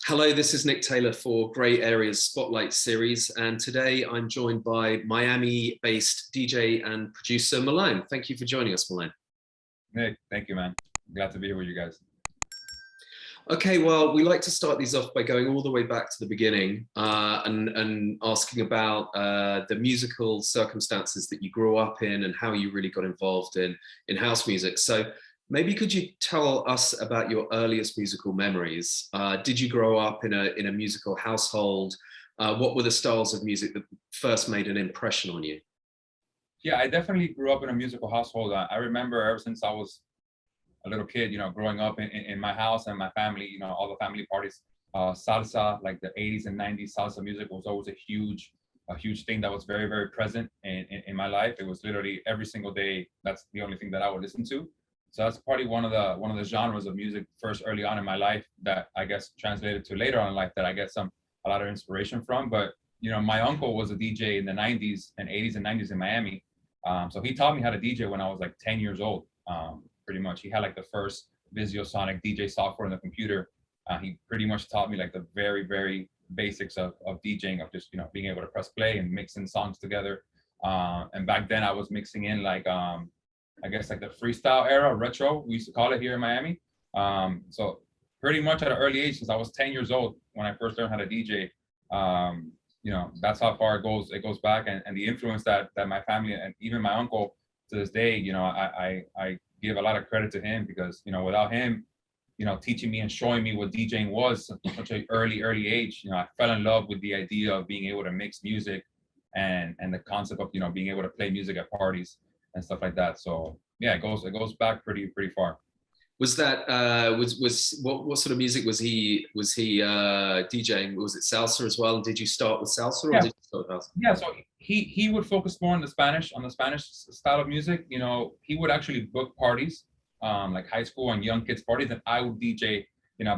Hello, this is Nick Taylor for Grey Areas Spotlight Series, and today I'm joined by Miami-based DJ and producer Malóne. Thank you for joining us, Malóne. Nick, thank you, man. Glad to be here with you guys. Okay, well, we like to start these off by going all the way back to the beginning and asking about the musical circumstances that you grew up in and how you really got involved in house music. So maybe could you tell us about your earliest musical memories? Did you grow up in a musical household? What were the styles of music that first made an impression on you? Yeah, I definitely grew up in a musical household. I remember ever since I was a little kid, growing up in my house and my family, all the family parties, salsa, like the 80s and 90s salsa music was always a huge thing that was very, very present in my life. It was literally every single day. That's the only thing that I would listen to. So that's probably one of the genres of music first early on in my life that I guess translated to later on in life that I get a lot of inspiration from. But my uncle was a DJ in the 90s and 80s and 90s in Miami. So he taught me how to DJ when I was like 10 years old. Pretty much, he had like the first VisioSonic DJ software on the computer. He pretty much taught me like the very, very basics of DJing, of just being able to press play and mixing songs together. And back then I was mixing in like I guess like the freestyle era, retro, we used to call it here in Miami. So pretty much at an early age, since I was 10 years old when I first learned how to DJ, that's how far it goes. It goes back, and the influence that my family and even my uncle to this day, I give a lot of credit to him because without him, teaching me and showing me what DJing was at such an early age, I fell in love with the idea of being able to mix music and the concept of being able to play music at parties and stuff like that. So yeah, it goes back pretty far. Was that what sort of music was he DJing? Was it salsa as well? Did you start with salsa or did you start with salsa? Yeah, so he would focus more on the Spanish style of music. He would actually book parties, like high school and young kids parties, and I would DJ.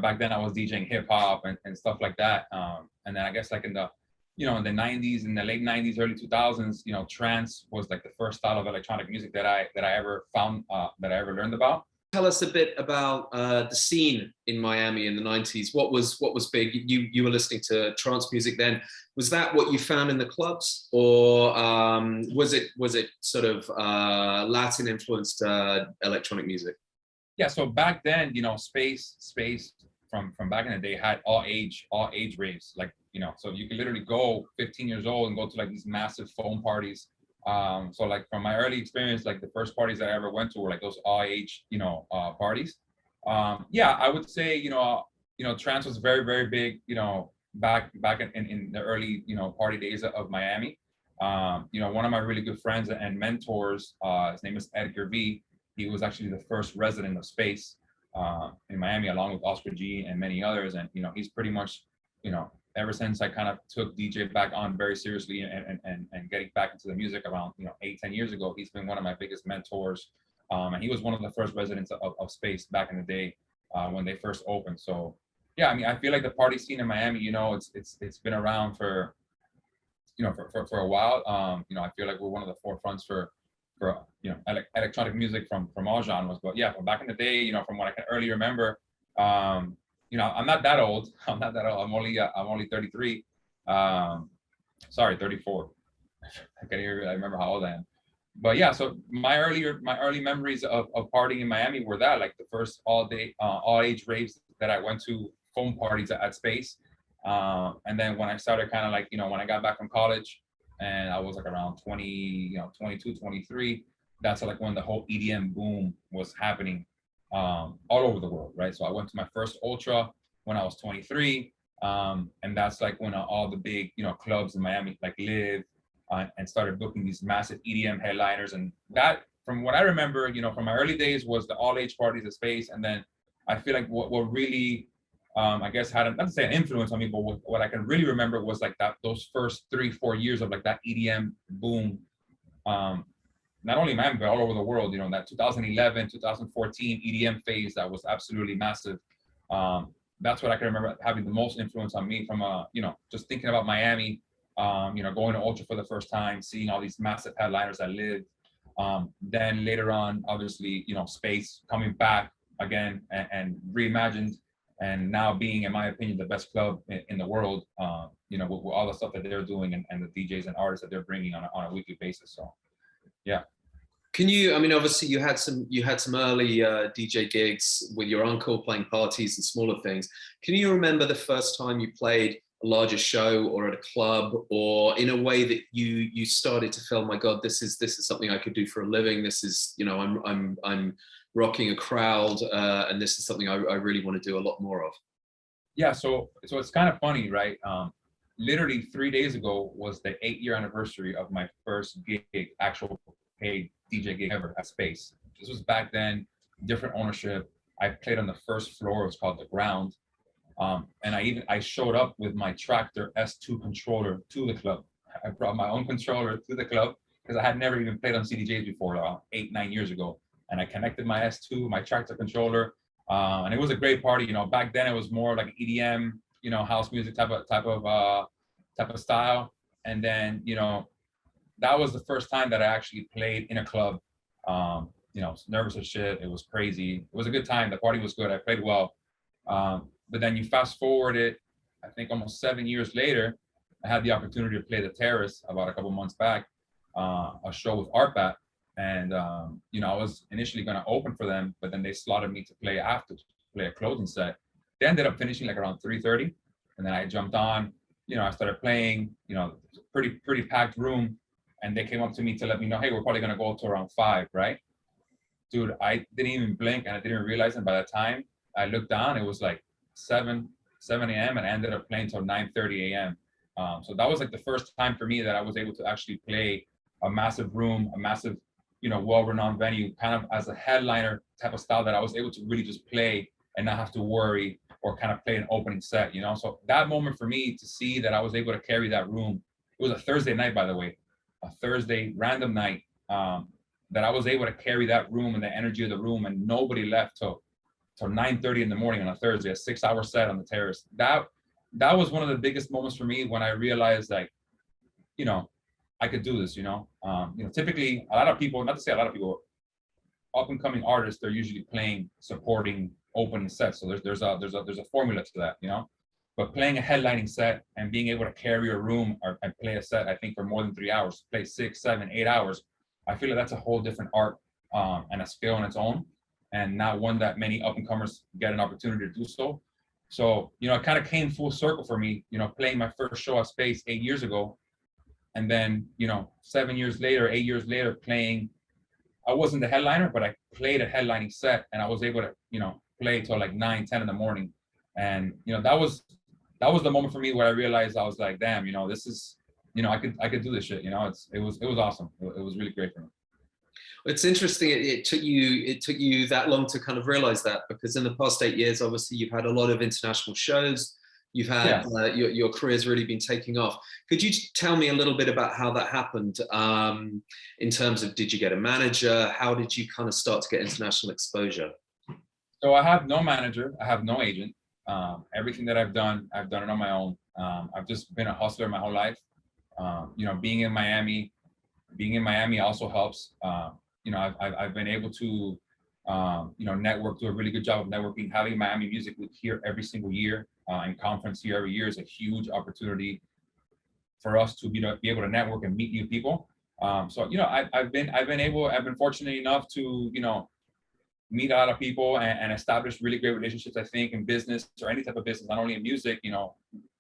Back then I was DJing hip hop and stuff like that. And then I guess like in the in the 90s, in the late 90s, early 2000s, trance was like the first style of electronic music that I ever found, that I ever learned about. Tell us a bit about the scene in Miami in the 90s. What was big? You were listening to trance music then. Was that what you found in the clubs, or was it sort of Latin influenced electronic music? Yeah, so back then, space from back in the day had all age raves. Like, so you could literally go 15 years old and go to like these massive foam parties. So like from my early experience, like the first parties that I ever went to were like those all age, parties. Yeah, I would say, trance was very, very big, back in the early, party days of Miami. One of my really good friends and mentors, his name is Edgar V. He was actually the first resident of space in Miami, along with Oscar G and many others. And, he's pretty much, ever since I kind of took DJ back on very seriously and getting back into the music around 8-10 years ago, he's been one of my biggest mentors, and he was one of the first residents of space back in the day when they first opened. So yeah, I mean, I feel like the party scene in Miami, it's been around for for a while. I feel like we're one of the forefronts for electronic music from all genres. But yeah, from back in the day, from what I can early remember, I'm not that old. I'm only 33. Sorry, 34. I can't even I remember how old I am. But yeah, so my early memories of partying in Miami were that, like the first all age raves that I went to, foam parties at Space. And then when I started kind of like, when I got back from college and I was like around 20, 22, 23, that's like when the whole EDM boom was happening all over the world, right? So I went to my first Ultra when I was 23, and that's like when all the big, clubs in Miami like Live and started booking these massive EDM headliners. And that, from what I remember, from my early days, was the all-age parties at Space. And then I feel like what really, I guess, had not to say an influence on me, but what I can really remember was like those first 3-4 years of like that EDM boom. Not only Miami, but all over the world, that 2011, 2014 EDM phase that was absolutely massive. That's what I can remember having the most influence on me from, just thinking about Miami, going to Ultra for the first time, seeing all these massive headliners that lived, Then later on, obviously, Space coming back again and reimagined, and now being, in my opinion, the best club in the world. With all the stuff that they're doing and the DJs and artists that they're bringing on a weekly basis. So, yeah. Can you? I mean, obviously, you had some early DJ gigs with your uncle, playing parties and smaller things. Can you remember the first time you played a larger show or at a club, or in a way that you started to feel, my God, this is something I could do for a living. This is, I'm rocking a crowd, and this is something I really want to do a lot more of. Yeah, so it's kind of funny, right? Literally 3 days ago was the 8-year anniversary of my first gig, actual paid DJ gig ever at Space. This was back then, different ownership. I played on the first floor. It was called The Ground. And I showed up with my Tractor S2 controller to the club. I brought my own controller to the club because I had never even played on CDJs before, 8-9 years ago. And I connected my S2, my Tractor controller, and it was a great party. Back then it was more like EDM, house music type of style. And then, that was the first time that I actually played in a club. Nervous as shit. It was crazy. It was a good time. The party was good. I played well. But then you fast forward it, I think almost 7 years later, I had the opportunity to play the Terrace about a couple months back, a show with Artbat. And, I was initially going to open for them, but then they slotted me to play a closing set. They ended up finishing like around 3:30. And then I jumped on, I started playing, pretty packed room. And they came up to me to let me know, hey, we're probably going to go to around 5, right? Dude, I didn't even blink and I didn't realize it. By the time I looked down, it was like 7 a.m. and I ended up playing till 9:30 a.m. So that was like the first time for me that I was able to actually play a massive room, a massive, well-renowned venue, kind of as a headliner type of style that I was able to really just play and not have to worry or kind of play an opening set, So that moment for me to see that I was able to carry that room, it was a Thursday night, by the way, a Thursday random night, that I was able to carry that room and the energy of the room, and nobody left till 9:30 in the morning on a Thursday, a 6-hour set on the Terrace. That was one of the biggest moments for me when I realized, like, I could do this. Typically a lot of people, not to say a lot of people, up and coming artists, they're usually playing supporting opening sets. So there's a formula to that, But playing a headlining set and being able to carry a room and play a set, I think for more than 3 hours, play 6, 7, 8 hours, I feel like that's a whole different art, and a skill on its own, and not one that many up and comers get an opportunity to do so. So, it kind of came full circle for me, playing my first show at Space 8 years ago. And then, 7 years later, 8 years later, playing, I wasn't the headliner, but I played a headlining set and I was able to, play till like 9, 10 in the morning. And, that was the moment for me where I realized I was like, damn, this is, I could do this shit, it was awesome. It was really great for me. It's interesting. It took you that long to kind of realize that, because in the past 8 years, obviously, you've had a lot of international shows. You've had your career's really been taking off. Could you tell me a little bit about how that happened? In terms of, did you get a manager? How did you kind of start to get international exposure? So I have no manager. I have no agent. Everything that I've done it on my own. I've just been a hustler my whole life. Being in Miami also helps. I've been able to, network, do a really good job of networking. Having Miami Music Week here every single year, and conference here every year is a huge opportunity for us to be able to network and meet new people. So I've been fortunate enough to meet a lot of people and establish really great relationships. I think in business or any type of business, not only in music,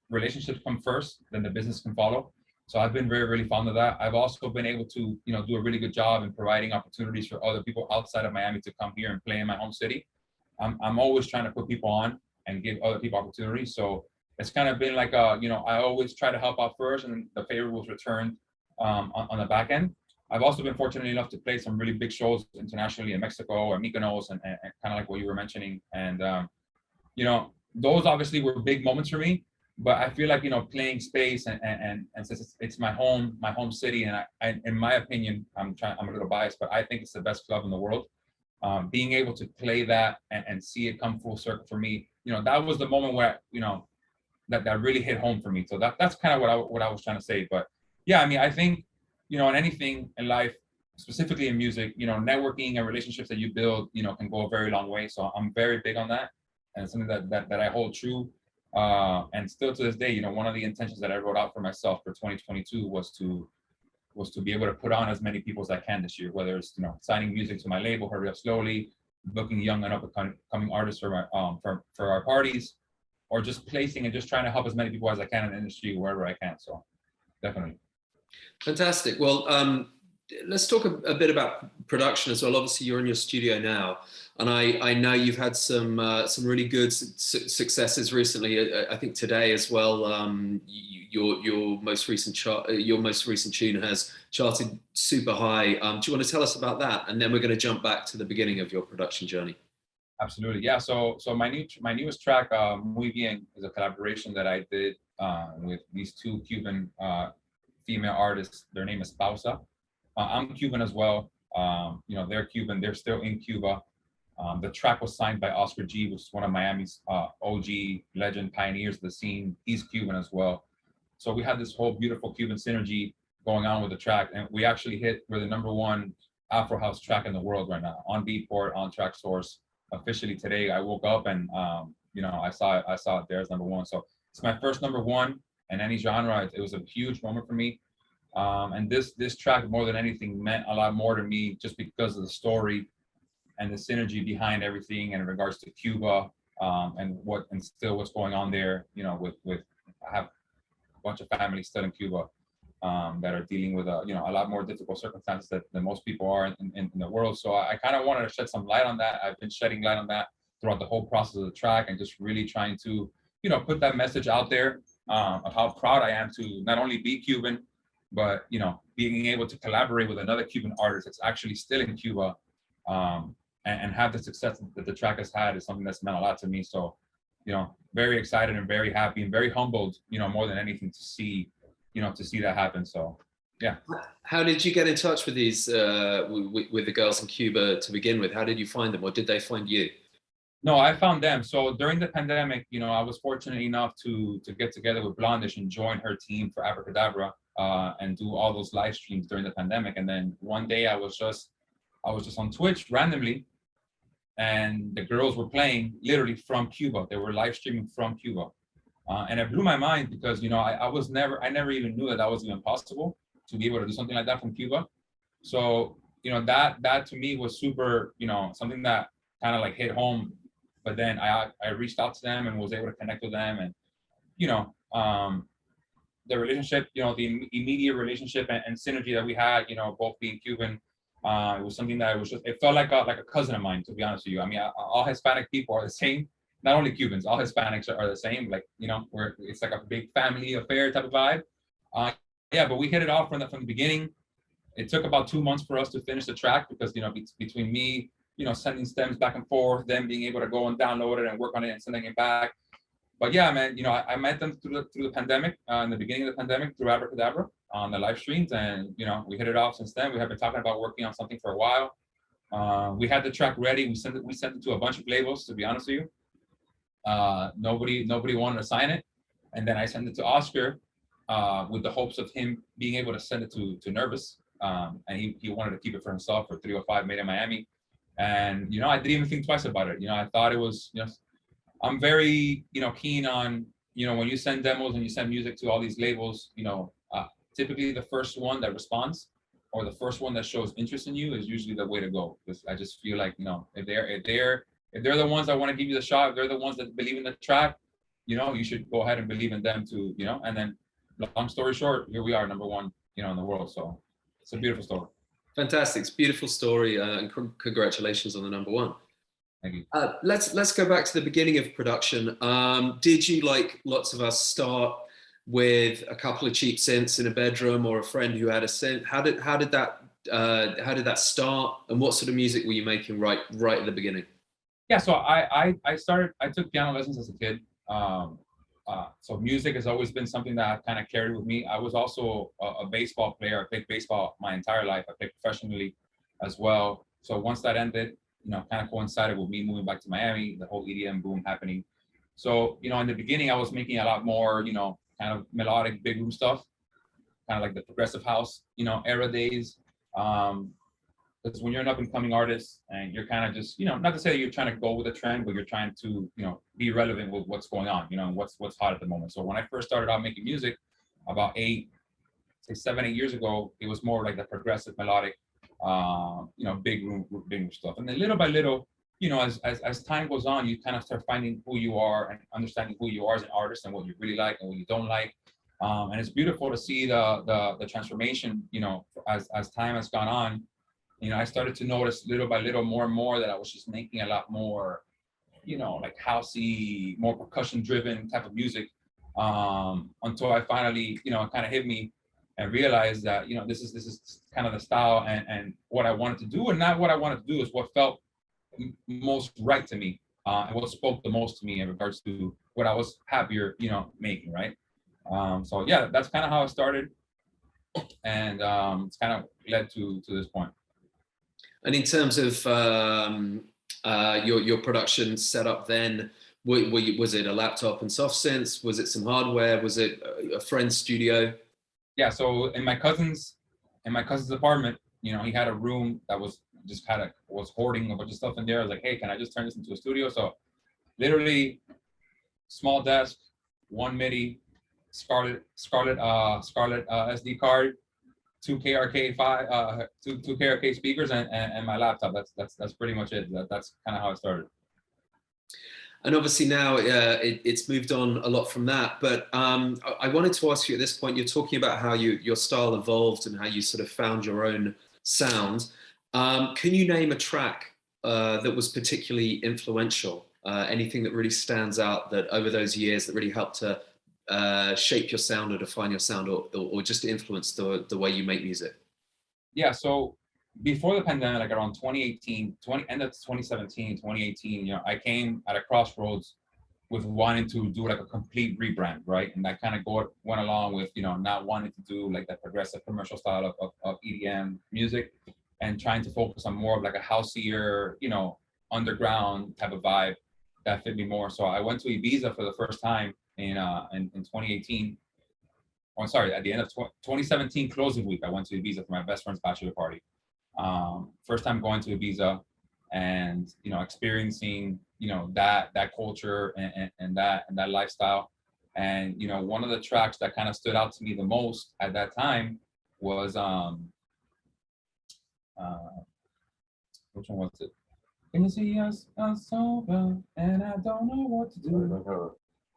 relationships come first, then the business can follow. So I've been very, really fond of that. I've also been able to, do a really good job in providing opportunities for other people outside of Miami to come here and play in my home city. I'm always trying to put people on and give other people opportunities. So it's kind of been like, I always try to help out first, and the favor was returned on the back end. I've also been fortunate enough to play some really big shows internationally in Mexico or Mykonos, and kind of like what you were mentioning. And, those obviously were big moments for me. But I feel like, playing Space and since it's my home city, and I in my opinion, I'm a little biased, but I think it's the best club in the world. Being able to play that and see it come full circle for me, that was the moment where, that really hit home for me. So that's kind of what I was trying to say. But yeah, I mean, I think, in anything in life, specifically in music, networking and relationships that you build, can go a very long way. So I'm very big on that, and it's something that I hold true. And still to this day, one of the intentions that I wrote out for myself for 2022 was to be able to put on as many people as I can this year, whether it's signing music to my label, Hurry Up Slowly, booking young and up and coming artists for my for our parties, or just placing and just trying to help as many people as I can in the industry wherever I can. So definitely. Fantastic. Well, let's talk a bit about production as well. Obviously, you're in your studio now, and I know you've had some really good successes recently. I think today as well. Your most recent tune has charted super high. Do you want to tell us about that? And then we're going to jump back to the beginning of your production journey. Absolutely, yeah. So my newest track, Muy Bien, is a collaboration that I did with these two Cuban female artists. Their name is Pausa. I'm Cuban as well. They're Cuban. They're still in Cuba. The track was signed by Oscar G, which is one of Miami's OG legend pioneers of the scene. He's Cuban as well. So we had this whole beautiful Cuban synergy going on with the track, and we actually we're the #1 Afro house track in the world right now on Beatport, on Traxsource. Officially today, I woke up and I saw it there as #1. So it's my first #1 in any genre. It was a huge moment for me. And this track, more than anything, meant a lot more to me just because of the story and the synergy behind everything in regards to Cuba, and still what's going on there. With I have a bunch of families still in Cuba that are dealing with a lot more difficult circumstances than most people are in the world. So I kind of wanted to shed some light on that. I've been shedding light on that throughout the whole process of the track, and just really trying to put that message out there of how proud I am to not only be Cuban, but being able to collaborate with another Cuban artist that's actually still in Cuba, and have the success that the track has had is something that's meant a lot to me. So very excited and very happy and very humbled, more than anything, to see that happen. So yeah. How did you get in touch with these with the girls in Cuba to begin with? How did you find them, or did they find you? No, I found them. So during the pandemic, I was fortunate enough to get together with Blondish and join her team for Abracadabra, and do all those live streams during the pandemic. And then one day I was just on Twitch randomly, and the girls were playing literally from Cuba. They were live streaming from Cuba. And it blew my mind because, I never even knew that was even possible to be able to do something like that from Cuba. So, that to me was super, something that kind of like hit home. But then I reached out to them and was able to connect with them, and, the relationship, the immediate relationship and synergy that we had, both being Cuban, it was something that it felt like a cousin of mine, to be honest with you. I mean, all Hispanic people are the same. Not only Cubans, all Hispanics are the same. Like, it's like a big family affair type of vibe. Yeah, but we hit it off from the beginning. It took about 2 months for us to finish the track because, between me, sending stems back and forth, them being able to go and download it and work on it and sending it back. But yeah, man, I met them through the pandemic, in the beginning of the pandemic, through Abracadabra on the live streams, and we hit it off since then. We have been talking about working on something for a while. We had the track ready. We sent it to a bunch of labels, to be honest with you. Nobody wanted to sign it, and then I sent it to Oscar with the hopes of him being able to send it to Nervous, and he wanted to keep it for himself for 305 Made in Miami. And I didn't even think twice about it. I thought it was, I'm very keen on when you send demos and you send music to all these labels, typically the first one that responds or the first one that shows interest in you is usually the way to go. Because I just feel like if they're the ones that want to give you the shot, if they're the ones that believe in the track, you should go ahead and believe in them too, and then long story short, here we are, #1, in the world. So it's a beautiful story. Fantastic. It's a beautiful story, and congratulations on the #1. Thank you. Let's go back to the beginning of production. Did you, like lots of us, start with a couple of cheap synths in a bedroom or a friend who had a synth? How did that start, and what sort of music were you making right at the beginning? Yeah, so I took piano lessons as a kid. So music has always been something that I've kind of carried with me. I was also a baseball player. I played baseball my entire life. I played professionally as well. So once that ended, kind of coincided with me moving back to Miami, the whole EDM boom happening. So, in the beginning, I was making a lot more, kind of melodic, big room stuff, kind of like the progressive house, era days. Because when you're an up and coming artist and you're kind of just, not to say that you're trying to go with the trend, but you're trying to, be relevant with what's going on, what's hot at the moment. So when I first started out making music about 7, 8 years ago, it was more like the progressive melodic, big room stuff. And then little by little, as time goes on, you kind of start finding who you are and understanding who you are as an artist and what you really like and what you don't like. And it's beautiful to see the transformation, as time has gone on. I started to notice little by little more and more that I was just making a lot more, like housey, more percussion driven type of music. Until I finally, it kind of hit me and realized that, this is kind of the style and what I wanted to do, and not what I wanted to do, is what felt most right to me, and what spoke the most to me in regards to what I was happier, making, right? So yeah, that's kind of how it started, and it's kind of led to this point. And in terms of your production setup, then was it a laptop and soft synths? Was it some hardware? Was it a friend's studio? Yeah, so in my cousin's apartment, he had a room that was just was hoarding a bunch of stuff in there. I was like, hey, can I just turn this into a studio? So literally, small desk, one MIDI, Scarlett SD card, two KRK speakers, and my laptop. That's pretty much it. That's kind of how it started. And obviously now it's moved on a lot from that. But I wanted to ask you at this point, you're talking about how your style evolved and how you sort of found your own sound. Can you name a track that was particularly influential? Anything that really stands out that over those years that really helped to shape your sound or define your sound, or just influence the way you make music? Yeah, so before the pandemic, like around 2018, end of 2017, 2018, I came at a crossroads with wanting to do like a complete rebrand, right? And that kind of went along with, not wanting to do like that progressive commercial style of EDM music, and trying to focus on more of like a houseier, underground type of vibe that fit me more. So I went to Ibiza for the first time in 2018. Oh, sorry, at the end of 2017 closing week, I went to Ibiza for my best friend's bachelor party. First time going to Ibiza, and experiencing that culture and that lifestyle. And one of the tracks that kind of stood out to me the most at that time was which one was it? Can you see us sober and I don't know what to do?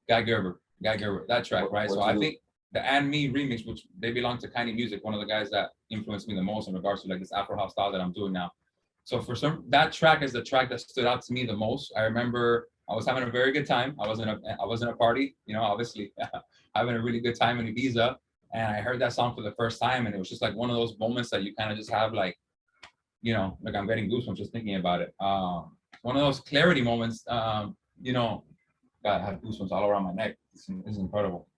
Guy Gerber, that track, right? So I think the And Me remix, which they belong to Kindly Music, one of the guys that influenced me the most in regards to like this Afro house style that I'm doing now. So that track is the track that stood out to me the most. I remember I was having a very good time. I was in a party, obviously having a really good time in Ibiza, and I heard that song for the first time, and it was just like one of those moments that you kind of just have like, like I'm getting goosebumps just thinking about it. One of those clarity moments, God, I have goosebumps all around my neck. This is incredible.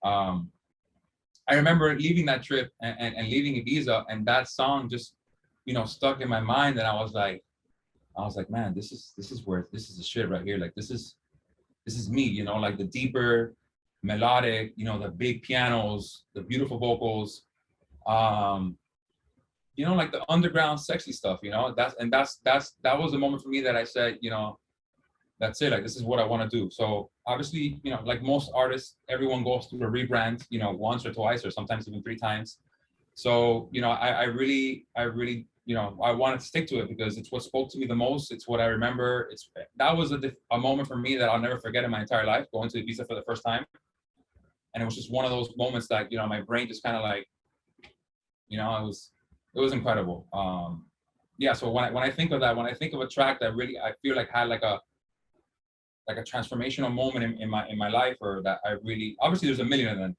I remember leaving that trip and leaving Ibiza, and that song just, stuck in my mind. And I was like, man, this is the shit right here. Like, this is me, like the deeper melodic, the big pianos, the beautiful vocals, like the underground sexy stuff, that was the moment for me that I said, that's it. Like, this is what I want to do. So obviously, like most artists, everyone goes through a rebrand, once or twice, or sometimes even 3 times. So, I really, I wanted to stick to it because it's what spoke to me the most. It's what I remember. That was a moment for me that I'll never forget in my entire life, going to Ibiza for the first time. And it was just one of those moments that, my brain just kind of like, it was incredible. Yeah. So when I think of that, when I think of a track that really, I feel like had like a transformational moment in my life, or that I really, obviously there's a million of them,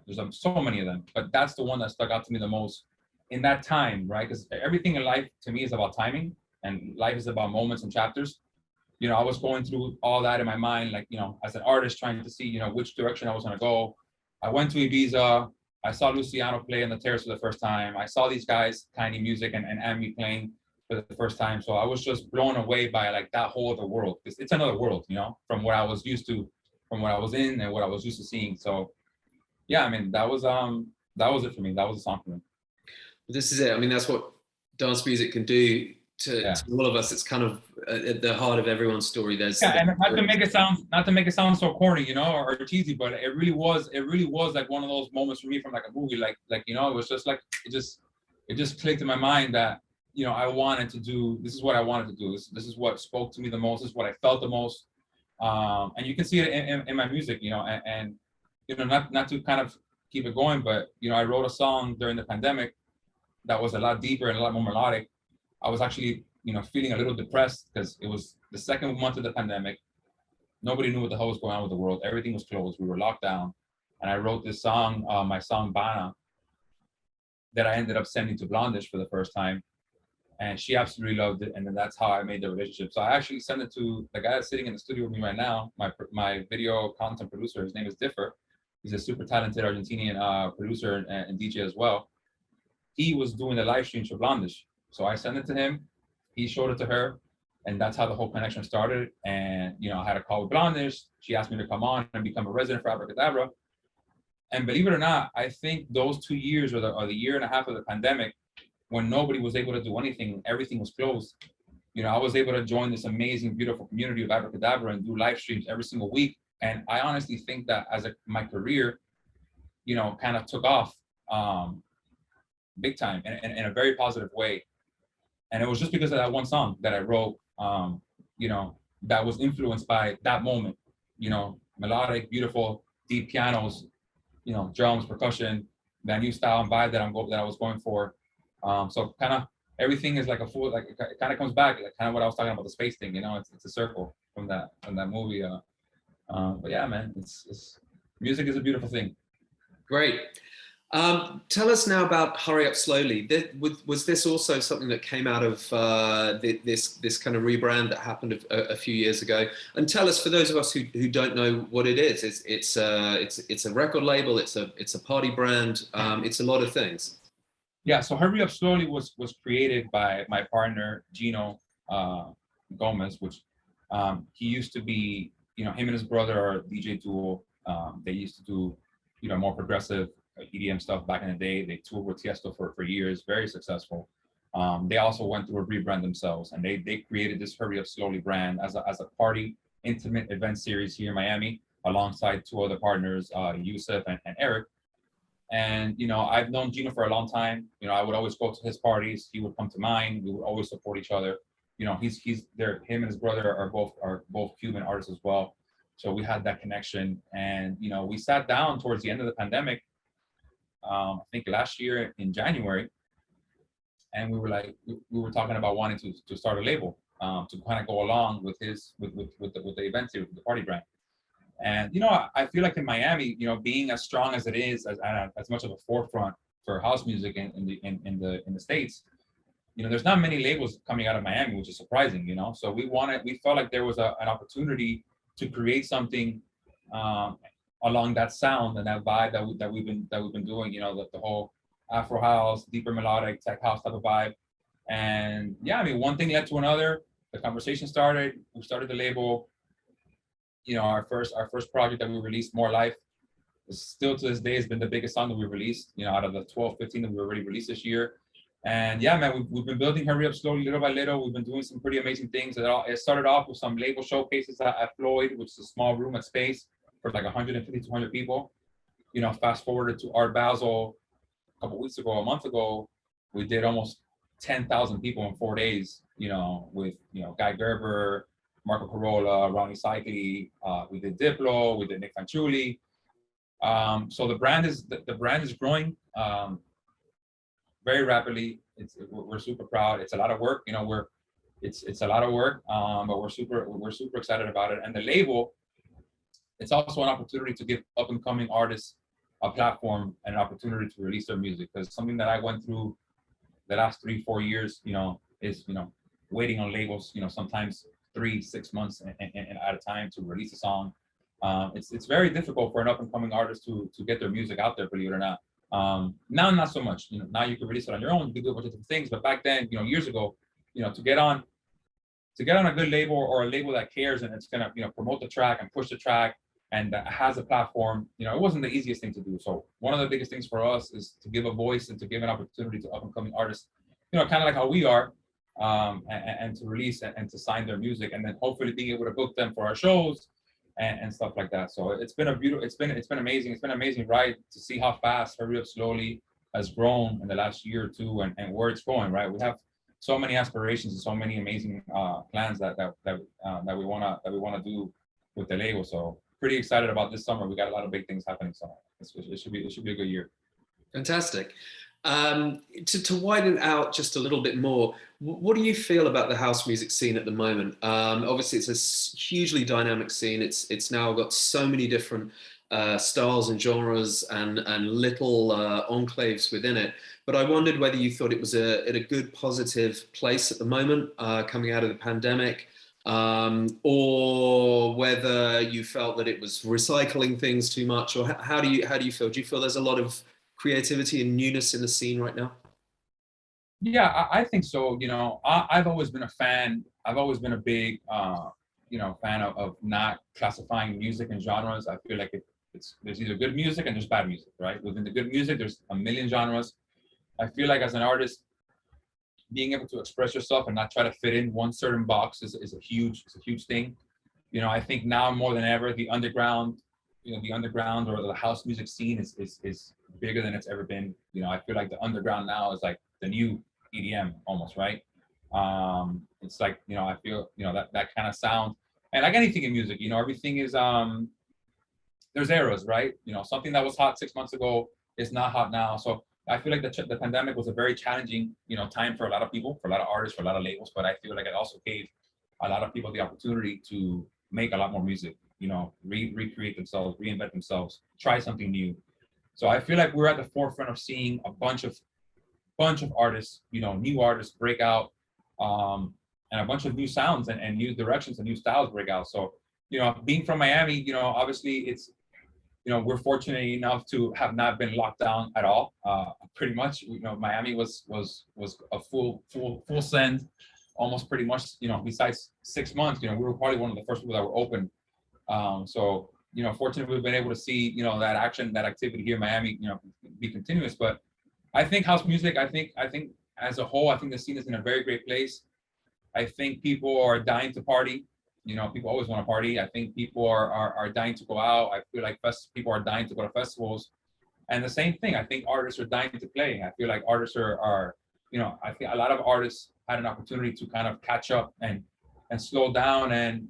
there's so many of them, but that's the one that stuck out to me the most in that time, right? Because everything in life to me is about timing, and life is about moments and chapters. I was going through all that in my mind, like, as an artist trying to see, which direction I was going to go. I went to Ibiza. I saw Luciano play on the terrace for the first time. I saw these guys, Tiny Music and Amy, playing for the first time. So I was just blown away by like that whole other world. It's another world, from what I was used to, from what I was in and what I was used to seeing. So yeah, I mean, that was it for me. That was a song for me. This is it. I mean, that's what dance music can do. Yeah. to all of us, it's kind of at the heart of everyone's story. Yeah, and not to make it sound so corny, you know, or cheesy, but it really was like one of those moments for me from like a movie, like you know, it was just like it just clicked in my mind that, you know, I wanted to do, this is what I wanted to do. This is what spoke to me the most. This is what I felt the most. And you can see it in my music, you know, and you know, not to kind of keep it going, but you know, I wrote a song during the pandemic that was a lot deeper and a lot more melodic. I was actually, you know, feeling a little depressed because it was the second month of the pandemic. Nobody knew what the hell was going on with the world. Everything was closed. We were locked down. And I wrote this song, my song Bana, that I ended up sending to Blondish for the first time. And she absolutely loved it. And then that's how I made the relationship. So I actually sent it to the guy that's sitting in the studio with me right now, my video content producer. His name is Differ. He's a super talented Argentinian producer and DJ as well. He was doing the live streams for Blondish. So I sent it to him. He showed it to her. And that's how the whole connection started. And, you know, I had a call with Blondish. She asked me to come on and become a resident for Abracadabra. And believe it or not, I think those 2 years or the year and a half of the pandemic, when nobody was able to do anything, everything was closed, you know, I was able to join this amazing, beautiful community of Abracadabra and do live streams every single week. And I honestly think that as my career, you know, kind of took off big time in a very positive way. And it was just because of that one song that I wrote, you know, that was influenced by that moment, you know, melodic, beautiful, deep pianos, you know, drums, percussion, that new style and vibe that I was going for. So kind of everything is like a full, like it kind of comes back, like kind of what I was talking about, the space thing, you know, it's a circle from that movie. But yeah, man, it's music is a beautiful thing. Great. Tell us now about Hurry Up Slowly. Was this also something that came out of this kind of rebrand that happened a few years ago? And tell us, for those of us who don't know what it is, it's a record label, it's a party brand, it's a lot of things. Yeah, so Hurry Up Slowly was created by my partner Gino Gomez, which he used to be, you know, him and his brother are a DJ duo. They used to do, you know, more progressive EDM stuff back in the day. They toured with Tiesto for years, very successful. They also went through a rebrand themselves, and they created this Hurry Up Slowly brand as a party intimate event series here in Miami, alongside two other partners, Yusuf and Eric. And you know, I've known Gino for a long time. You know, I would always go to his parties. He would come to mine. We would always support each other. You know, he's there. Him and his brother are both Cuban artists as well. So we had that connection, and you know, we sat down towards the end of the pandemic. I think last year in January, and we were talking about wanting to start a label to kind of go along with the event series, with the party brand. And you know, I feel like in Miami, you know, being as strong as it is, as much of a forefront for house music in the States, you know, there's not many labels coming out of Miami, which is surprising, you know. So we felt like there was an opportunity to create something along that sound and that vibe that we've been doing, you know, the whole Afro house, deeper melodic tech house type of vibe. And yeah, I mean, one thing led to another. The conversation started. We started the label. You know, our first project that we released, More Life, is still to this day has been the biggest song that we released, you know, out of the 12, 15 that we already released this year. And yeah, man, we've been building Hurry Up Slowly little by little. We've been doing some pretty amazing things. It started off with some label showcases at Floyd, which is a small room at Space for like 150, 200 people. You know, fast forwarded to Art Basel a month ago, we did almost 10,000 people in 4 days, you know, with, you know, Guy Gerber, Marco Carola, Ronnie Cycli, we did Diplo, we did Nick Fanciulli. So the brand is growing very rapidly. We're super proud. It's a lot of work, you know. It's a lot of work, but we're super excited about it. And the label, it's also an opportunity to give up and coming artists a platform and an opportunity to release their music. Because something that I went through the last 3-4 years, you know, is, you know, waiting on labels, you know, sometimes 3-6 months and at a time to release a song. It's very difficult for an up and coming artist to get their music out there, believe it or not. Now, not so much. You know, now you can release it on your own. You can do a bunch of different things. But back then, you know, years ago, you know, to get on a good label or a label that cares and it's gonna, you know, promote the track and push the track and has a platform, you know, it wasn't the easiest thing to do. So one of the biggest things for us is to give a voice and to give an opportunity to up and coming artists, you know, kind of like how we are. and to release and to sign their music, and then hopefully being able to book them for our shows and stuff like that. So it's been a beautiful, it's been amazing. It's been an amazing ride to see how fast Hurry Up Slowly has grown in the last year or two, and where it's going. Right, we have so many aspirations and so many amazing plans that we wanna do with the label. So pretty excited about this summer. We got a lot of big things happening. So it should be a good year. Fantastic. To widen it out just a little bit more, what do you feel about the house music scene at the moment? Obviously, it's a hugely dynamic scene. It's now got so many different styles and genres and little enclaves within it. But I wondered whether you thought it was at a good, positive place at the moment, coming out of the pandemic, or whether you felt that it was recycling things too much, or how do you feel? Do you feel there's a lot of creativity and newness in the scene right now? Yeah, I think so. I've always been a fan. I've always been a big, fan of not classifying music and genres. I feel like there's either good music and there's bad music, right? Within the good music, there's a million genres. I feel like as an artist, being able to express yourself and not try to fit in one certain box is a huge thing. I think now more than ever, the underground or the house music scene is bigger than it's ever been. I feel like the underground now is like the new EDM almost, right? It's like, I feel, that kind of sound, and like anything in music, everything is, there's eras, right? Something that was hot 6 months ago is not hot now. So I feel like the pandemic was a very challenging, time for a lot of people, for a lot of artists, for a lot of labels, but I feel like it also gave a lot of people the opportunity to make a lot more music, recreate themselves, reinvent themselves, try something new. So I feel like we're at the forefront of seeing a bunch of artists, new artists break out, and a bunch of new sounds and new directions and new styles break out. So, being from Miami, obviously it's, we're fortunate enough to have not been locked down at all. Pretty much, Miami was a full send, almost pretty much, besides 6 months, we were probably one of the first people that were open. So, fortunately, we've been able to see, that action, that activity here in Miami, be continuous. But I think house music, I think as a whole, I think the scene is in a very great place. I think people are dying to party. People always want to party. I think people are dying to go out. I feel like people are dying to go to festivals. And the same thing, I think artists are dying to play. I feel like artists are I think a lot of artists had an opportunity to kind of catch up and slow down and,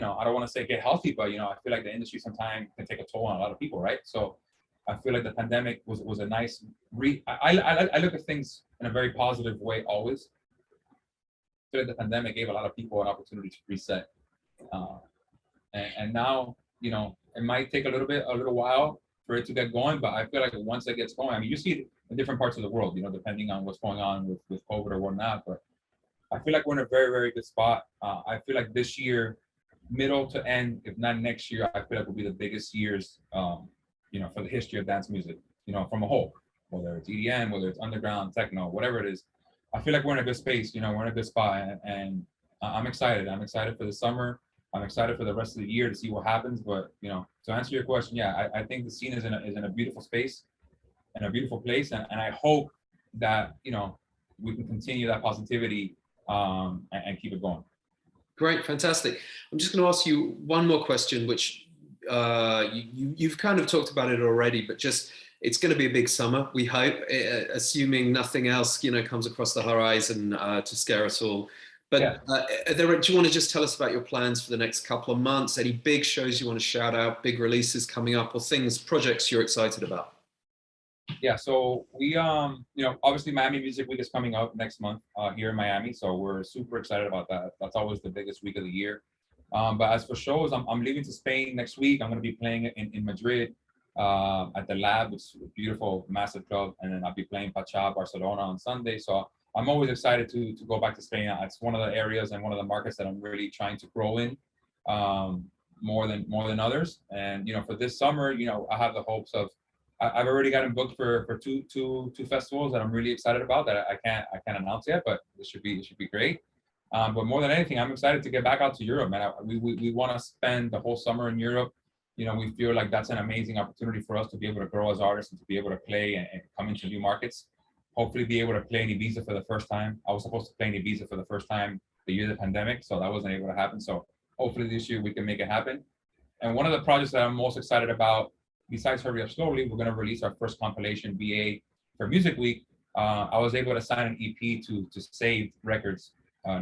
I don't want to say get healthy, but, I feel like the industry sometimes can take a toll on a lot of people, right? So I feel like the pandemic was a nice, I look at things in a very positive way always. I feel like the pandemic gave a lot of people an opportunity to reset. And now, it might take a little while for it to get going, but I feel like once it gets going, I mean, you see it in different parts of the world, depending on what's going on with COVID or whatnot, but I feel like we're in a very, very good spot. I feel like this year, middle to end, if not next year, I feel like will be the biggest years, for the history of dance music, from a whole, whether it's EDM, whether it's underground, techno, whatever it is. I feel like we're in a good space, we're in a good spot, and I'm excited. I'm excited for the summer. I'm excited for the rest of the year to see what happens. But, to answer your question, yeah, I think the scene is in a beautiful space and a beautiful place. And I hope that, we can continue that positivity and keep it going. Great, fantastic. I'm just going to ask you one more question, which you've kind of talked about it already, but just it's going to be a big summer, we hope, assuming nothing else, comes across the horizon to scare us all. But yeah. Do you want to just tell us about your plans for the next couple of months? Any big shows you want to shout out, big releases coming up, or projects you're excited about? Yeah, so we, obviously Miami Music Week is coming up next month here in Miami, so we're super excited about that. That's always the biggest week of the year. But as for shows, I'm leaving to Spain next week. I'm going to be playing in Madrid at the Lab, which is a beautiful, massive club, and then I'll be playing Pacha, Barcelona on Sunday. So I'm always excited to go back to Spain. It's one of the areas and one of the markets that I'm really trying to grow in more than others. And for this summer, I have the hopes of. I've already gotten booked for two festivals that I'm really excited about that I can't announce yet, but it should be great. But more than anything, I'm excited to get back out to Europe, man. We want to spend the whole summer in Europe. We feel like that's an amazing opportunity for us to be able to grow as artists and to be able to play and come into new markets. hopefully be able to play in Ibiza for the first time. I was supposed to play in Ibiza for the first time the year of the pandemic, so that wasn't able to happen. So hopefully this year we can make it happen. And one of the projects that I'm most excited about, besides Hurry Up Slowly, we're going to release our first compilation BA for Music Week. I was able to sign an EP to Saved Records,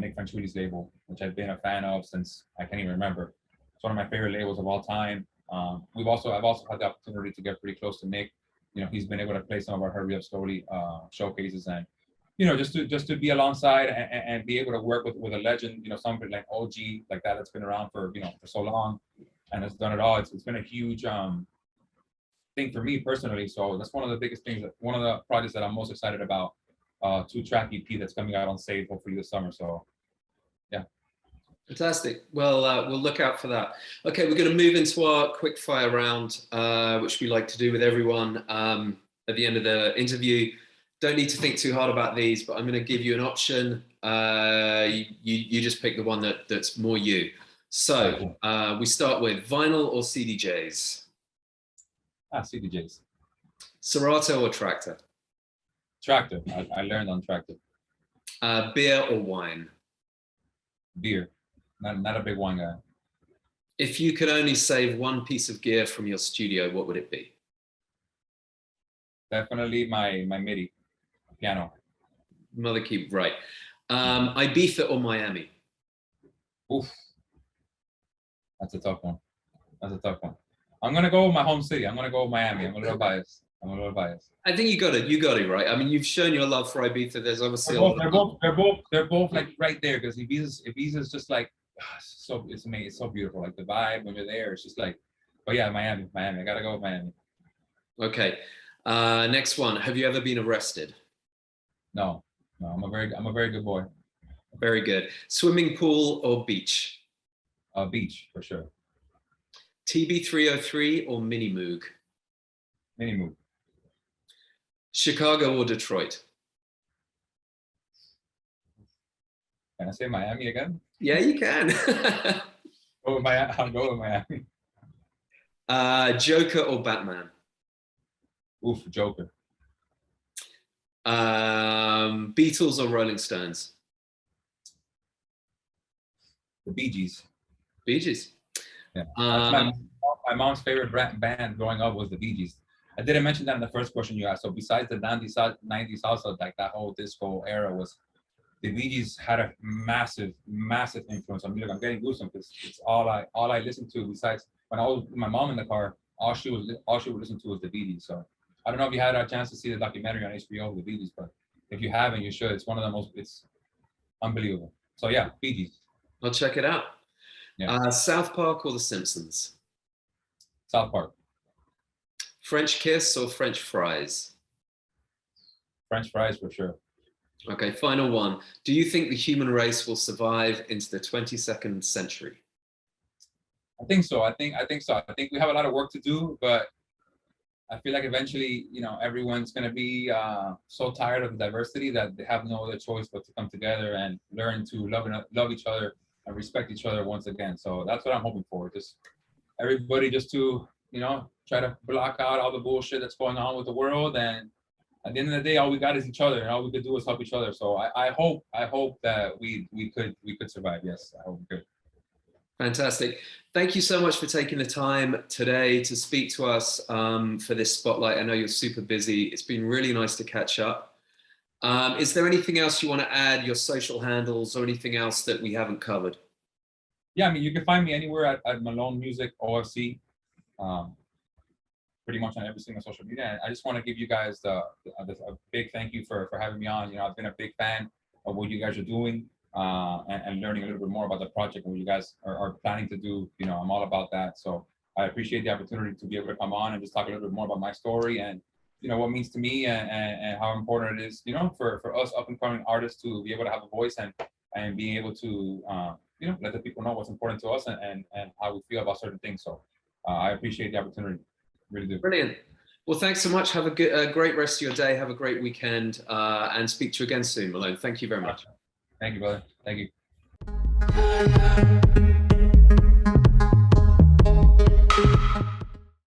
Nick Fanciulli's label, which I've been a fan of since I can't even remember. It's one of my favorite labels of all time. I've also had the opportunity to get pretty close to Nick. You know, he's been able to play some of our Hurry Up Slowly showcases, and you know, just to be alongside and be able to work with a legend, you know, somebody like OG like that's been around for, you know, for so long and has done it all. It's been a huge thing for me personally. So that's one of the biggest things, one of the projects that I'm most excited about. 2-track EP that's coming out on Save hopefully this summer. So yeah. Fantastic. Well, we'll look out for that. Okay, we're going to move into our quick fire round, which we like to do with everyone at the end of the interview. Don't need to think too hard about these, but I'm going to give you an option. You just pick the one that's more you. So we start with vinyl or CDJs? CDJs. Serato or Tractor? Tractor. I learned on Tractor. Beer or wine? Beer. Not a big wine guy. If you could only save one piece of gear from your studio, what would it be? Definitely my MIDI piano. Mother Key, right. Ibiza or Miami? Oof. That's a tough one. I'm gonna go with my home city. I'm gonna go with Miami. I'm a little biased. I think you got it right. I mean, you've shown your love for Ibiza. There's obviously they're both like right there, because Ibiza's just like it's amazing. It's so beautiful. Like the vibe when you're there, it's just like. But yeah, Miami. I gotta go with Miami. Okay. Next one. Have you ever been arrested? No. I'm a very good boy. Very good. Swimming pool or beach? Beach for sure. TB303 or Mini Moog? Mini Moog. Chicago or Detroit? Can I say Miami again? Yeah, you can. I'll go with Miami. Joker or Batman? Oof, Joker. Beatles or Rolling Stones? The Bee Gees. Bee Gees. Yeah. My mom's favorite band growing up was the Bee Gees. I didn't mention that in the first question you asked. So besides the 90s salsa, like that whole disco era, was the Bee Gees had a massive influence on me. Like, I'm getting goosebumps because it's all I listened to. Besides when I was with my mom in the car, all she would listen to was the Bee Gees. So I don't know if you had a chance to see the documentary on HBO of the Bee Gees, but if you haven't, you should. It's one of the most. It's unbelievable. So yeah, Bee Gees. I'll check it out. Yeah. South Park or The Simpsons? South Park. French kiss or French fries? French fries for sure. Okay, final one. Do you think the human race will survive into the 22nd century? I think so. I think so. I think we have a lot of work to do, but I feel like eventually, you know, everyone's going to be so tired of the diversity that they have no other choice but to come together and learn to love each other and respect each other once again. So that's what I'm hoping for. Just everybody just to, you know, try to block out all the bullshit that's going on with the world. And at the end of the day, all we got is each other, and all we could do is help each other. So I hope that we could survive. Yes, I hope we could. Fantastic. Thank you so much for taking the time today to speak to us for this spotlight. I know you're super busy. It's been really nice to catch up. Is there anything else you want to add, your social handles or anything else that we haven't covered? Yeah, I mean, you can find me anywhere at Malóne Music OFC, pretty much on every single social media. And I just want to give you guys a big thank you for having me on. You know, I've been a big fan of what you guys are doing. And learning a little bit more about the project and what you guys are planning to do. You know, I'm all about that. So I appreciate the opportunity to be able to come on and just talk a little bit more about my story and, you know, what it means to me and how important it is, you know, for us up and coming artists to be able to have a voice and being able to, you know, let the people know what's important to us and how we feel about certain things. So I appreciate the opportunity. Really do. Brilliant. Well, thanks so much. Have a great rest of your day. Have a great weekend and speak to you again soon, Malóne. Thank you very much. Thank you, brother. Thank you.